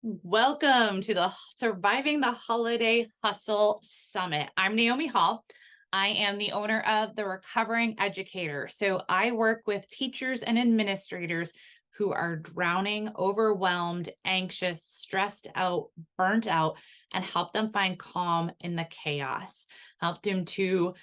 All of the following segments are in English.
Welcome to the Surviving the Holiday Hustle Summit. I'm Naomi Hall. I am the owner of the Recovering Educator. So I work with teachers and administrators who are drowning, overwhelmed, anxious, stressed out, burnt out, and help them find calm in the chaos. Help them to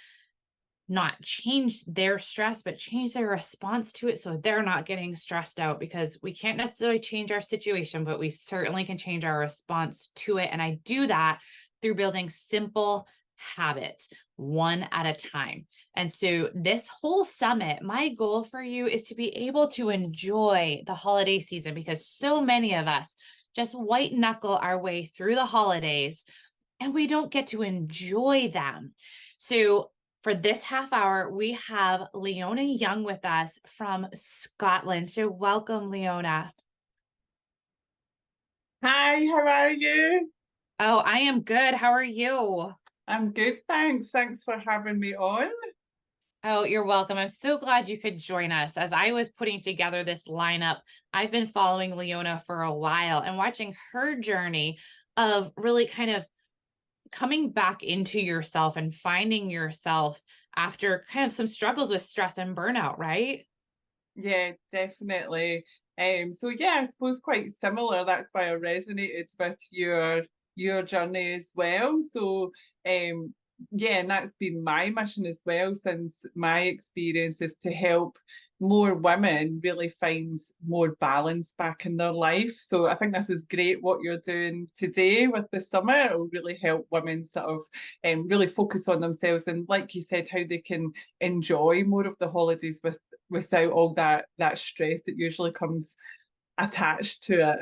not change their stress, but change their response to it so they're not getting stressed out because we can't necessarily change our situation, but we certainly can change our response to it. And I do that through building simple habits one at a time. And so, this whole summit, my goal for you is to be able to enjoy the holiday season because so many of us just white knuckle our way through the holidays and we don't get to enjoy them. So, for this half hour, we have Leona Young with us from Scotland. So, welcome, Leona. Hi, how are you? Oh, I am good. How are you? I'm good, thanks. Thanks for having me on. Oh, you're welcome. I'm so glad you could join us. As I was putting together this lineup, I've been following Leona for a while and watching her journey of really kind of coming back into yourself and finding yourself after kind of some struggles with stress and burnout, right? Yeah, definitely. So yeah, I suppose quite similar. That's why I resonated with your journey as well. So yeah, and that's been my mission as well since my experience is to help more women really find more balance back in their life. So I think this is great what you're doing today with the summit. It will really help women sort of really focus on themselves and, like you said, how they can enjoy more of the holidays without all that stress that usually comes attached to it.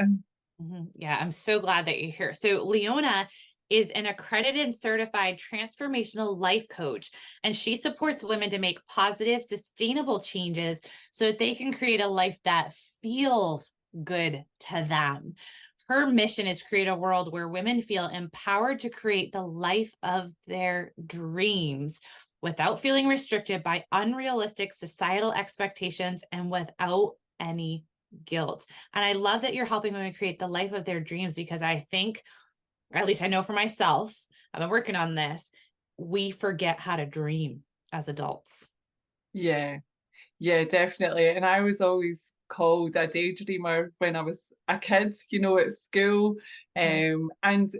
Yeah, I'm so glad that you're here. So, Leona is an accredited certified transformational life coach, and she supports women to make positive, sustainable changes so that they can create a life that feels good to them. Her mission is create a world where women feel empowered to create the life of their dreams without feeling restricted by unrealistic societal expectations and without any guilt. And I love that you're helping women create the life of their dreams because I think, or at least I know for myself, I've been working on this. We forget how to dream as adults. Yeah, yeah, definitely. And I was always called a daydreamer when I was a kid, at school. Mhm. And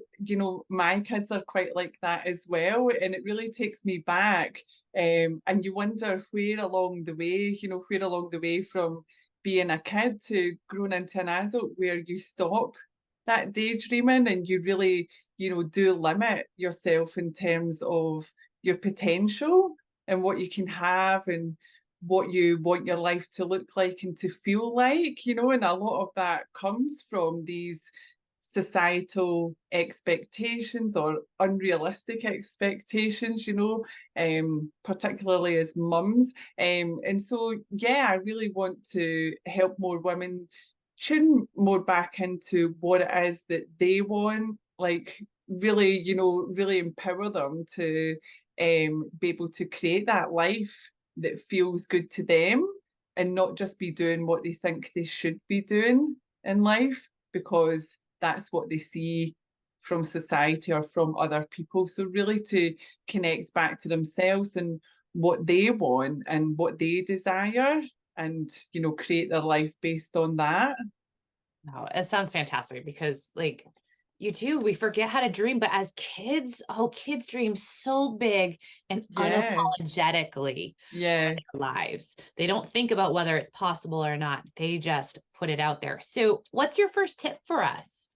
my kids are quite like that as well. And it really takes me back. And you wonder where along the way from being a kid to grown into an adult, where you stop that daydreaming and you really, do limit yourself in terms of your potential and what you can have and what you want your life to look like and to feel like, and a lot of that comes from these societal expectations or unrealistic expectations, particularly as mums. And so, yeah, I really want to help more women tune more back into what it is that they want, like really, really empower them to be able to create that life that feels good to them and not just be doing what they think they should be doing in life because that's what they see from society or from other people. So really to connect back to themselves and what they want and what they desire and create their life based on that. No, it sounds fantastic because, like, we forget how to dream. But as kids, kids dream so big and Yeah. unapologetically for Yeah. their lives. They don't think about whether it's possible or not, they just put it out there. So, what's your first tip for us?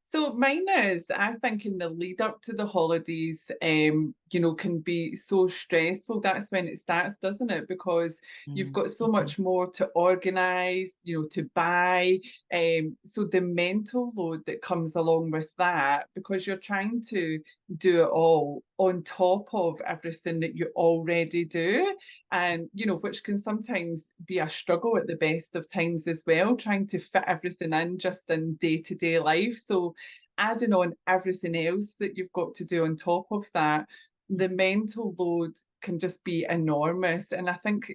So mine is, I think in the lead up to the holidays, can be so stressful. That's when it starts, doesn't it? Because you've got so Mhm. much more to organize, to buy. So the mental load that comes along with that, because you're trying to do it all on top of everything that you already do. And, which can sometimes be a struggle at the best of times as well, trying to fit everything in just in day-to-day life. So adding on everything else that you've got to do on top of that, the mental load can just be enormous. And I think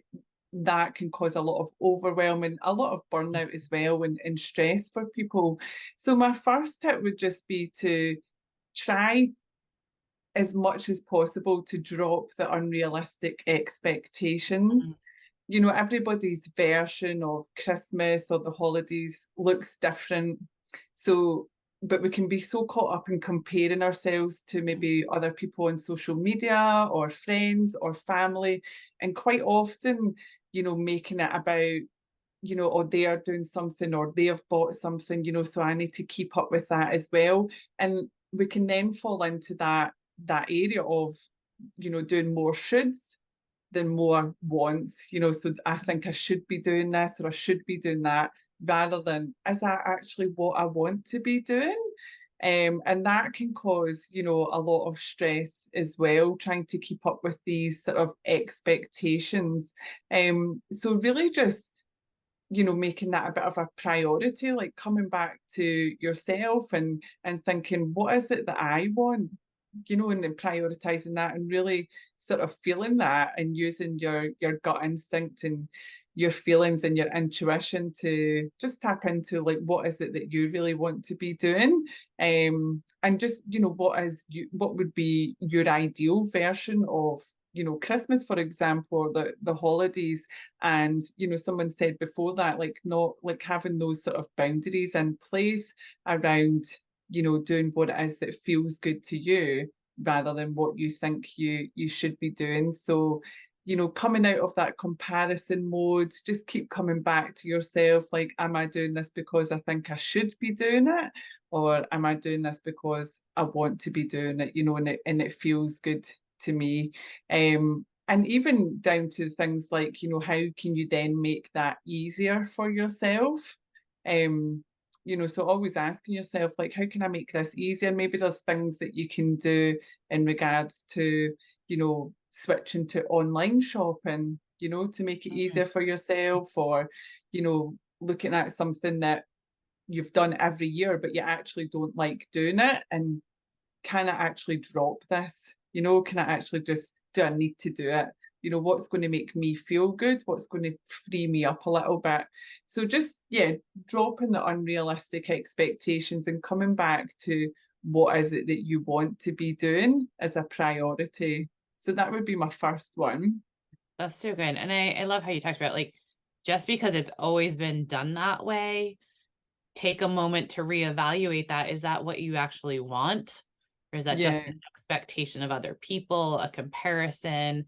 that can cause a lot of overwhelm and a lot of burnout as well, and stress for people. So my first tip would just be to try as much as possible to drop the unrealistic expectations. You know, everybody's version of Christmas or the holidays looks different. So, but we can be so caught up in comparing ourselves to maybe other people on social media or friends or family. And quite often, you know, making it about, you know, or they are doing something or they have bought something, you know, so I need to keep up with that as well. And we can then fall into that area of, you know, doing more shoulds than more wants, you know. So I think I should be doing this or I should be doing that, rather than is that actually what I want to be doing? And that can cause, you know, a lot of stress as well, trying to keep up with these sort of expectations. So really just, you know, making that a bit of a priority, like coming back to yourself and thinking, what is it that I want? You know, and then prioritizing that and really sort of feeling that and using your gut instinct and your feelings and your intuition to just tap into like what is it that you really want to be doing, and just, you know, what would be your ideal version of, you know, Christmas, for example, or the holidays. And, you know, someone said before that, like not like having those sort of boundaries in place around, you know, doing what it is that feels good to you rather than what you think you should be doing. So, you know, coming out of that comparison mode, just keep coming back to yourself, like, am I doing this because I think I should be doing it? Or am I doing this because I want to be doing it, you know, and it feels good to me? And even down to things like, you know, how can you then make that easier for yourself? Um, you know, so always asking yourself, like, how can I make this easier? Maybe there's things that you can do in regards to, you know, switching to online shopping, you know, to make it Mhm. easier for yourself, or, you know, looking at something that you've done every year, but you actually don't like doing it. And can I actually drop this? You know, can I actually just, do I need to do it? You know, what's going to make me feel good? What's going to free me up a little bit? So just, yeah, dropping the unrealistic expectations and coming back to what is it that you want to be doing as a priority. So that would be my first one. That's so good. And I love how you talked about like just because it's always been done that way, take a moment to reevaluate that. Is that what you actually want? Or is that just Yeah. an expectation of other people, a comparison?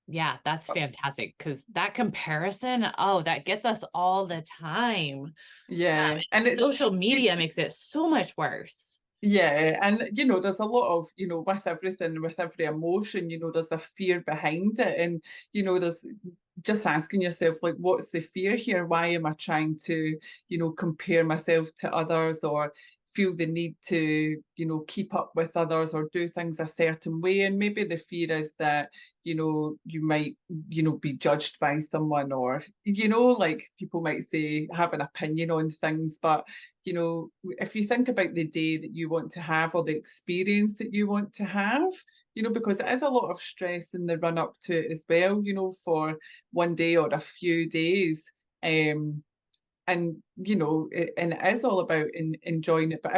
Yeah, that's fantastic because that comparison, oh, that gets us all the time. Yeah. And it's, Social you, media makes it so much worse. yeah, and you know, there's a lot of, you know, with everything, with every emotion, you know, there's a fear behind it. And, you know, there's just asking yourself, like, what's the fear here? Why am I trying to, you know, compare myself to others or feel the need to, you know, keep up with others or do things a certain way? And maybe the fear is that, you know, you might, you know, be judged by someone, or, you know, like people might say, have an opinion on things. But you know, if you think about the day that you want to have or the experience that you want to have, you know, because it is a lot of stress in the run up to it as well, you know, for one day or a few days. Um, and you know, and it is all about enjoying it, but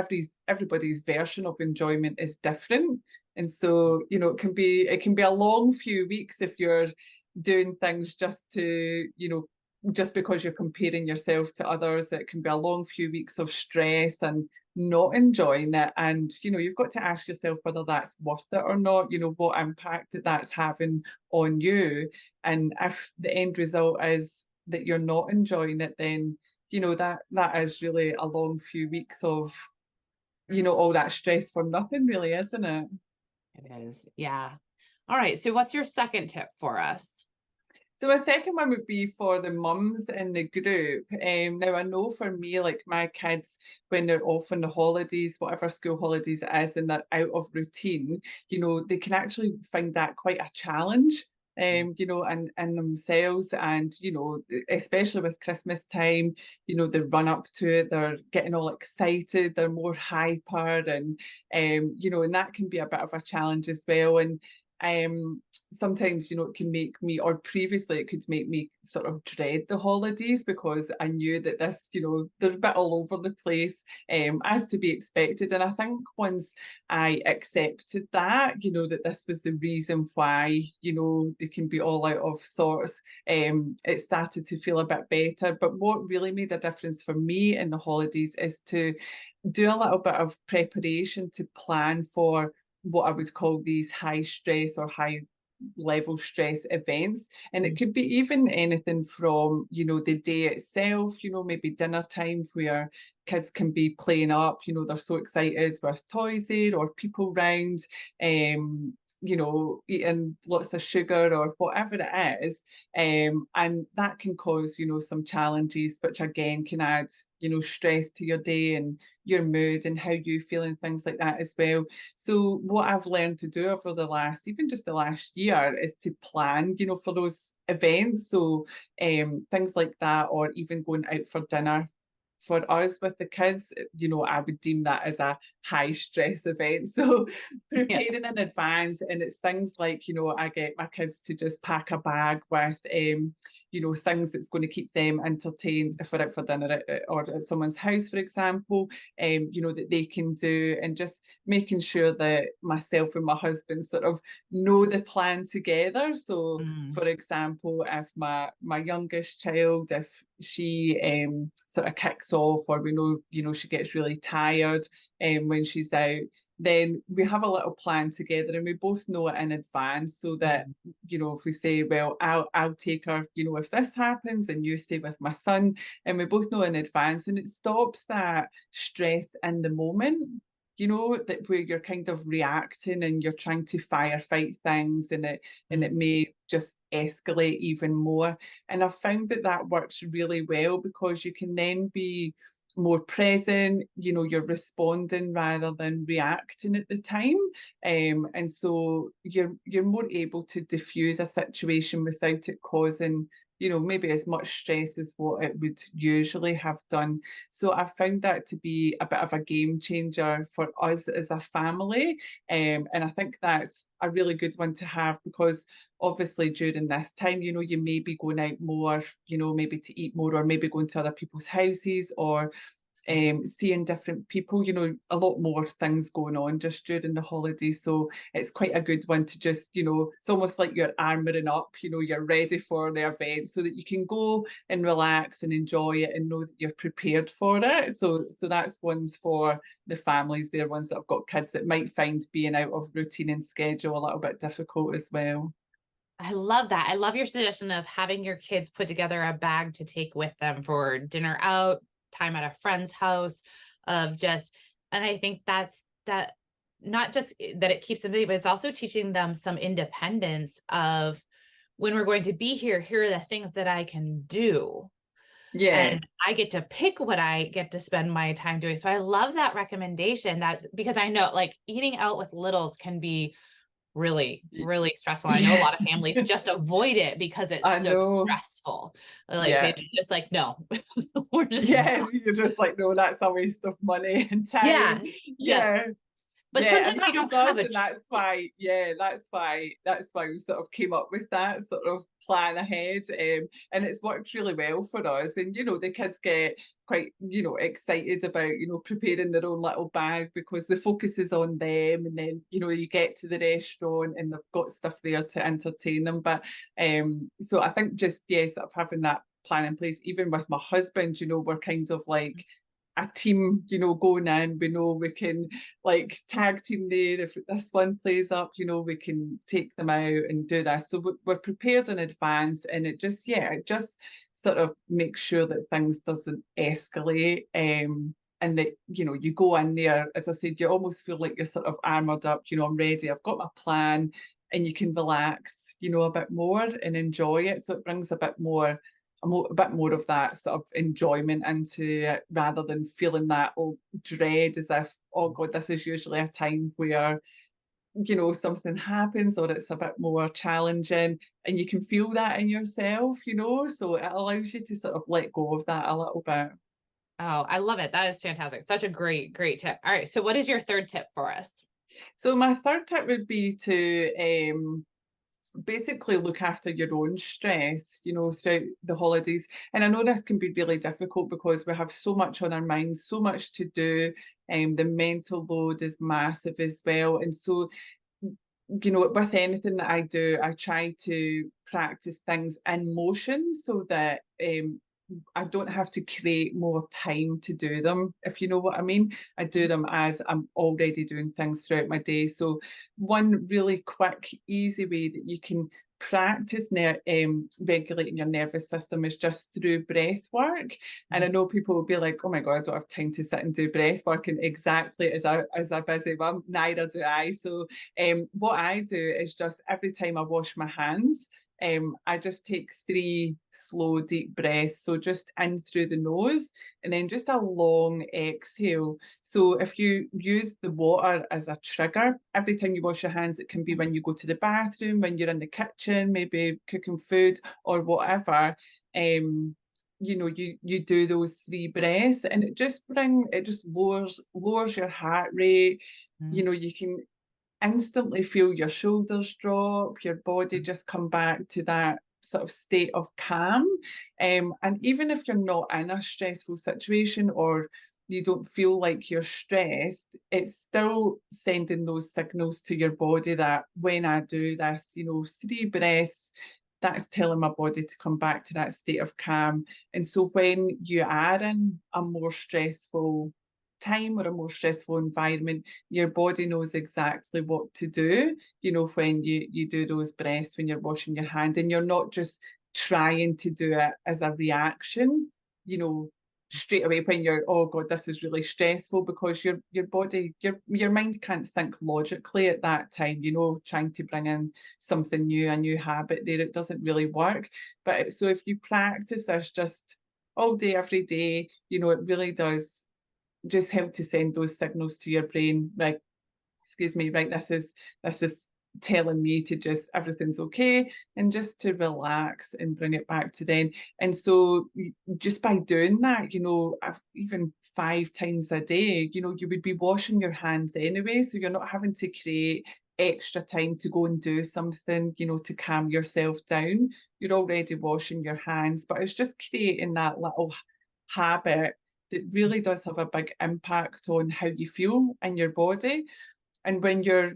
everybody's version of enjoyment is different. And so, you know, it can be a long few weeks if you're doing things just to, you know, just because you're comparing yourself to others. It can be a long few weeks of stress and not enjoying it. And you know, you've got to ask yourself whether that's worth it or not, you know, what impact that's having on you. And if the end result is that you're not enjoying it, then you know, that is really a long few weeks of, you know, all that stress for nothing really, isn't it? It is. Yeah. All right. So what's your second tip for us? So a second one would be for the mums in the group. Now I know for me, like my kids, when they're off on the holidays, whatever school holidays it is, and they're out of routine, you know, they can actually find that quite a challenge. You know, and themselves, and you know, especially with Christmas time, you know, the run up to it, they're getting all excited, they're more hyper, and you know, and that can be a bit of a challenge as well. And sometimes, you know, it can make me, or previously it could make me sort of dread the holidays because I knew that this, you know, they're a bit all over the place, as to be expected. And I think once I accepted that, you know, that this was the reason why, you know, they can be all out of sorts, it started to feel a bit better. But what really made a difference for me in the holidays is to do a little bit of preparation to plan for what I would call these high stress or high level stress events. And it Mm. could be even anything from, you know, the day itself, you know, maybe dinner time where kids can be playing up, you know, they're so excited with toys there or people round, you know, eating lots of sugar or whatever it is. And that can cause, you know, some challenges, which again can add, you know, stress to your day and your mood and how you feel and things like that as well. So what I've learned to do over the last, even just the last year, is to plan, you know, for those events. So things like that, or even going out for dinner. For us with the kids, you know, I would deem that as a high stress event. So Yeah. preparing in advance, and it's things like, you know, I get my kids to just pack a bag with, you know, things that's going to keep them entertained if we're out for dinner or at someone's house, for example, you know, that they can do, and just making sure that myself and my husband sort of know the plan together. So, Mm. for example, if my youngest child, if she sort of kicks off, or we know, you know, she gets really tired when she's out, then we have a little plan together and we both know it in advance, so that, Mm. you know, if we say, well, I'll take her, you know, if this happens, and you stay with my son, and we both know in advance, and it stops that stress in the moment, you know, that where you're kind of reacting and you're trying to firefight things, and it Mm. may just escalate even more. And I've found that that works really well because you can then be more present, you know, you're responding rather than reacting at the time. And so you're more able to diffuse a situation without it causing, you know, maybe as much stress as what it would usually have done. So I found that to be a bit of a game changer for us as a family. And I think that's a really good one to have because obviously during this time, you know, you may be going out more, you know, maybe to eat more, or maybe going to other people's houses, or seeing different people, you know, a lot more things going on just during the holidays. So it's quite a good one to just, you know, it's almost like you're armoring up, you know, you're ready for the event so that you can go and relax and enjoy it and know that you're prepared for it. So that's ones for the families. They're ones that have got kids that might find being out of routine and schedule a little bit difficult as well. I love that. I love your suggestion of having your kids put together a bag to take with them for dinner out, time at a friend's house, of just, and I think that's that, not just that it keeps them busy, but it's also teaching them some independence of, when we're going to be here, here are the things that I can do. Yeah. And I get to pick what I get to spend my time doing. So I love that recommendation. That's because I know like eating out with littles can be really, Y- really stressful. I know a Yeah. lot of families just avoid it because it's I so know. stressful. Like they Yeah. just like, no, we're just Yeah, not. you're just like, no, that's a waste of money and time. Yeah. Yeah. Yeah, But yeah, and sometimes you that was don't have us, a and that's why, yeah, that's why we sort of came up with that sort of plan ahead, and it's worked really well for us. And you know, the kids get quite, you know, excited about, you know, preparing their own little bag because the focus is on them, and then you know you get to the restaurant and they've got stuff there to entertain them. But so I think just yes, of having that plan in place, even with my husband, you know, we're kind of like a team, you know, going in. We know we can like tag team there. If this one plays up, you know, we can take them out and do this. So we're prepared in advance, and it just, yeah, it just sort of makes sure that things doesn't escalate. And that, you know, you go in there, as I said, you almost feel like you're sort of armored up, you know, I'm ready, I've got my plan, and you can relax, you know, a bit more and enjoy it. So it brings a bit more a bit more of that sort of enjoyment into it rather than feeling that dread as if, oh God, this is usually a time where, you know, something happens or it's a bit more challenging, and you can feel that in yourself, you know, so it allows you to sort of let go of that a little bit. Oh, I love it. That is fantastic. Such a great, great tip. All right. So what is your third tip for us? So my third tip would be to basically look after your own stress, throughout the holidays. And I know this can be really difficult because we have so much on our minds, so much to do. The mental load is massive as well. And so, with anything that I do, I try to practice things in motion so that I don't have to create more time to do them, if you know what I mean. I do them as I'm already doing things throughout my day. So one really quick, easy way that you can practice regulating your nervous system is just through breath work. And I know people will be like, oh my God, I don't have time to sit and do breath work. And exactly, as a busy mum, neither do I. So what I do is just every time I wash my hands, I just take 3 slow, deep breaths. So just in through the nose and then just a long exhale. So if you use the water as a trigger, every time you wash your hands, it can be when you go to the bathroom, when you're in the kitchen, maybe cooking food or whatever. You do those 3 breaths and it just lowers your heart rate. Mhm. You can instantly feel your shoulders drop, your body just come back to that sort of state of calm. And even if you're not in a stressful situation or you don't feel like you're stressed, it's still sending those signals to your body that when I do this, 3 breaths, that's telling my body to come back to that state of calm. And so when you are in a more stressful time or a more stressful environment, your body knows exactly what to do, when you do those breaths, when you're washing your hand, and you're not just trying to do it as a reaction, you know, straight away when you're, oh God, this is really stressful, because your body, your mind can't think logically at that time, trying to bring in something new, a new habit there, it doesn't really work. But so if you practice this just all day, every day, it really does just help to send those signals to your brain, like, excuse me, right, this is telling me to just everything's okay and just to relax and bring it back to then. And so just by doing that, even 5 times a day, you would be washing your hands anyway, so you're not having to create extra time to go and do something, to calm yourself down. You're already washing your hands, but it's just creating that little habit that really does have a big impact on how you feel in your body. And when your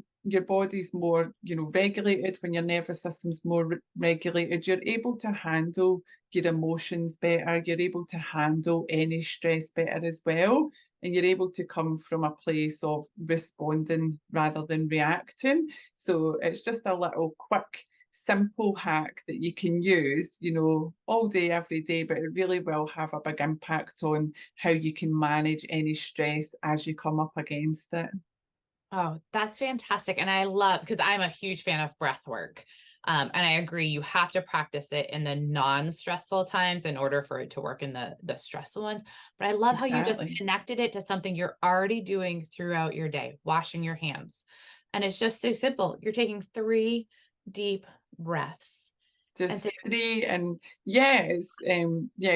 body's more, regulated, when your nervous system's more regulated, you're able to handle your emotions better, you're able to handle any stress better as well, and you're able to come from a place of responding rather than reacting. So it's just a little quick, simple hack that you can use, all day, every day, but it really will have a big impact on how you can manage any stress as you come up against it. Oh, that's fantastic. And I love, because I'm a huge fan of breath work. And I agree, you have to practice it in the non-stressful times in order for it to work in the stressful ones. But I love how you just Exactly. connected it to something you're already doing throughout your day, washing your hands. And it's just so simple. You're taking 3 deep breaths. And Just so 3, and yeah, it's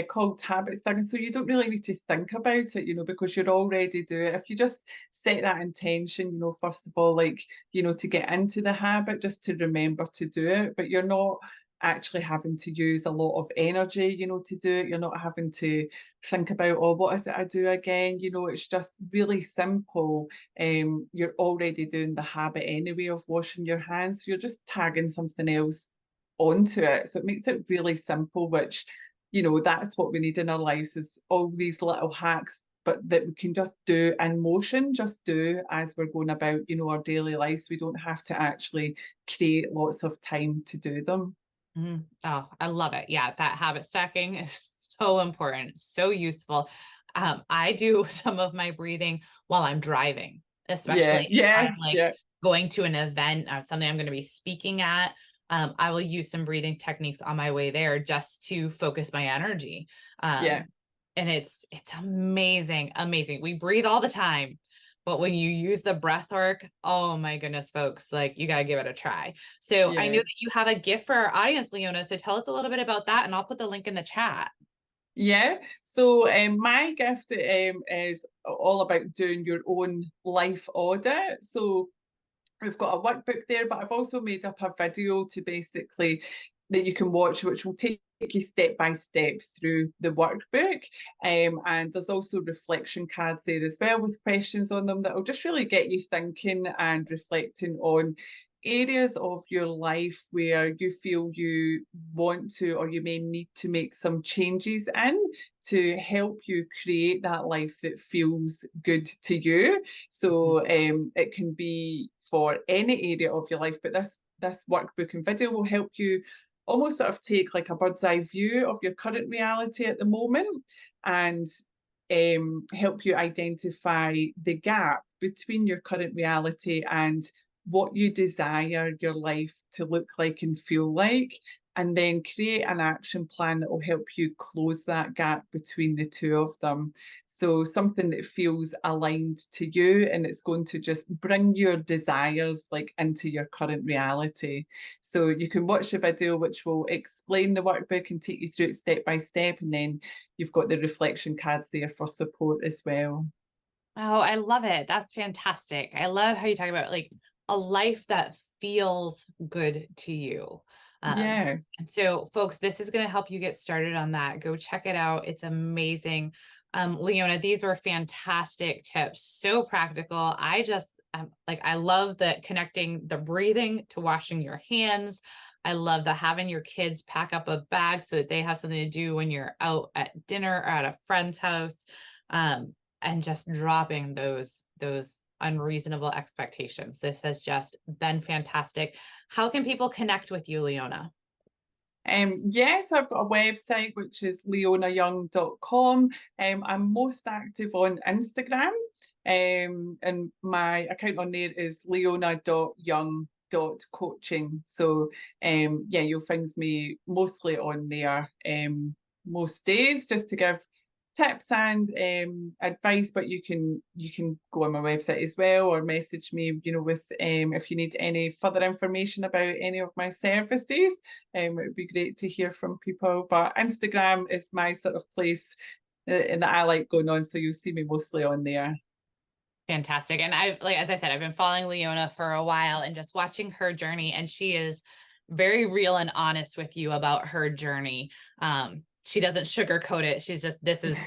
called habit stacking. So you don't really need to think about it, because you're already doing it. If you just set that intention, first of all, like, to get into the habit, just to remember to do it, but you're not actually having to use a lot of energy, to do it. You're not having to think about, oh, what is it I do again? It's just really simple. You're already doing the habit anyway of washing your hands. So you're just tagging something else onto it. So it makes it really simple, which, that's what we need in our lives, is all these little hacks, but that we can just do in motion, just do as we're going about, our daily lives. We don't have to actually create lots of time to do them. mhm. Oh, I love it. Yeah, that habit stacking is so important, so useful. I do some of my breathing while I'm driving, Yeah, especially if yeah, I'm like yeah, going to an event, something I'm going to be speaking at. I will use some breathing techniques on my way there just to focus my energy. yeah, And it's amazing, amazing. We breathe all the time, but when you use the breath work, oh my goodness, folks, like you gotta give it a try. So I know yeah. that you have a gift for our audience, Leona. So tell us a little bit about that, and I'll put the link in the chat. Yeah. So my gift is all about doing your own life audit. So we've got a workbook there, but I've also made up a video to basically that you can watch, which will take you step by step through the workbook. And there's also reflection cards there as well with questions on them that will just really get you thinking and reflecting on areas of your life where you feel you want to or you may need to make some changes in to help you create that life that feels good to you. So it can be for any area of your life, but this workbook and video will help you almost sort of take like a bird's eye view of your current reality at the moment and help you identify the gap between your current reality and what you desire your life to look like and feel like, and then create an action plan that will help you close that gap between the two of them. So something that feels aligned to you and it's going to just bring your desires like into your current reality. So you can watch the video which will explain the workbook and take you through it step by step, and then you've got the reflection cards there for support as well. Oh, I love it. That's fantastic. I love how you talk about like a life that feels good to you. Yeah. And so folks, this is going to help you get started on that. Go check it out. It's amazing. Leona, these were fantastic tips. So practical. I just like, I love the connecting the breathing to washing your hands. I love the having your kids pack up a bag so that they have something to do when you're out at dinner or at a friend's house. And just dropping those unreasonable expectations. This has just been fantastic. How can people connect with you, Leona? Yes, I've got a website which is leonayoung.com. I'm most active on Instagram, and my account on there is leona.young.coaching. So yeah, you'll find me mostly on there most days just to give tips and advice, but you can go on my website as well or message me, you know, with if you need any further information about any of my services. It would be great to hear from people, but Instagram is my sort of place and that I like going on, so you'll see me mostly on there. Fantastic. And I've, like, as I said, I've been following Leona for a while and just watching her journey. And she is very real and honest with you about her journey. She doesn't sugarcoat it. She's just, this is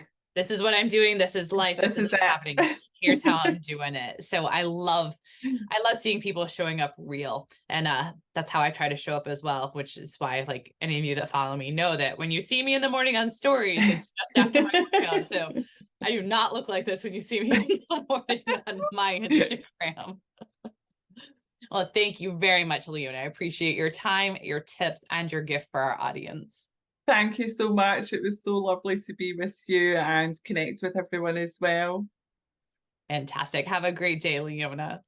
what I'm doing. This is life. This This is is what's happening. Here's how it. I'm doing it. So I love seeing people showing up real. And that's how I try to show up as well, which is why like any of you that follow me know that when you see me in the morning on stories, it's just after my workout. So I do not look like this when you see me in the morning on my Instagram. Well, thank you very much, Leona. I appreciate your time, your tips, and your gift for our audience. Thank you so much. It was so lovely to be with you and connect with everyone as well. Fantastic. Have a great day, Leona.